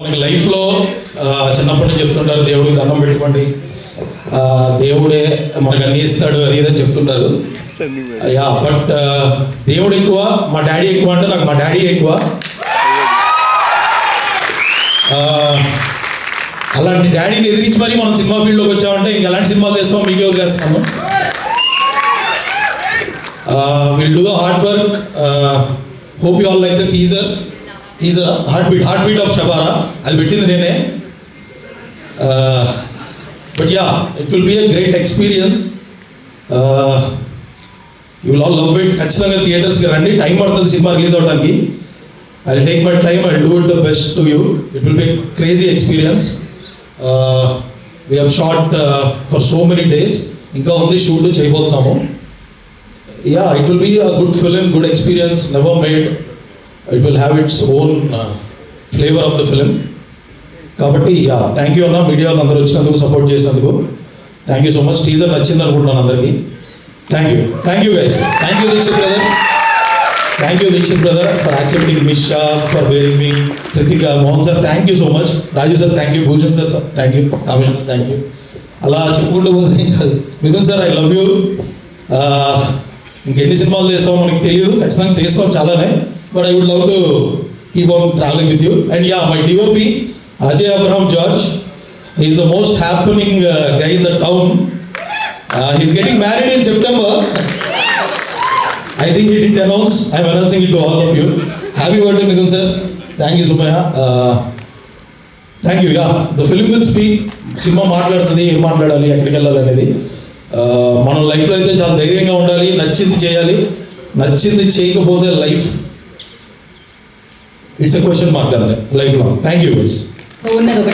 మనకి లైఫ్లో చిన్నప్పటి నుంచి చెప్తుంటారు దేవుడికి దండం పెట్టుకోండి, దేవుడే మనకు అన్ని ఇస్తాడు అది ఇదని చెప్తుంటారు. యా బట్ దేవుడు ఎక్కువ, మా డాడీ ఎక్కువ అంటే నాకు మా డాడీ ఎక్కువ. అలాంటి డాడీని ఎదిరించి మరి మనం సినిమా ఫీల్డ్లోకి వచ్చామంటే ఇంక ఎలాంటి సినిమాలు చేస్తామో మీకే వదిలేస్తాము. Will do hard work. Hope you all like the teaser. Heart beat of షబారా అది పెట్టింది నేనే. But ya it will be a great experience. You will all love it. ఖచ్చితంగా థియేటర్స్కి రండి. టైం పడుతుంది సినిమా రిలీజ్ అవడానికి. I will take my time, I will do it the best to you. It will be crazy experience. We have shot for so many days. ఇంకా ఉంది, shoot చేయబోతున్నాము. Yeah it will be a good film, good experience, never made. It will have its own flavour of the film. కాబట్టి yeah thank you అన్న, media వాళ్ళు అందరూ వచ్చినందుకు, support చేసినందుకు thank you so much. Teaser నచ్చింది అనుకుంటున్నాను అందరికీ. Thank you guys. Thank you Deekshith brother for accepting Misha, for wearing me. Krithika, Mohan sir thank you so much. Raju sir thank you. Bhushan sir thank you. Kamesh thank you. అలా చెప్పుకుంటూ పోతే Mithun sir I love you. ఇంకెన్ని సినిమాలు చేస్తామో మనకి తెలియదు, ఖచ్చితంగా చేస్తాం చాలానే. But I would love to keep on travelling with you. And yeah my DOP Ajay Abraham George, is the most happening guy in the town. He's getting married in September. I think he didn't announce. I am announcing it to all of you. Happy birthday, Mithun sir. Thank you, Sumaya. Thank you. Yeah, the film will speak. Cinema మాట్లాడుతుంది, ఏం మాట్లాడాలి, ఎక్కడికి వెళ్ళాలి అనేది. మనం లైఫ్లో అయితే చాలా ధైర్యంగా ఉండాలి, నచ్చింది చేయాలి. నచ్చింది చేయకపోతే life it's a question mark అంతే లైఫ్లో. Thank you guys.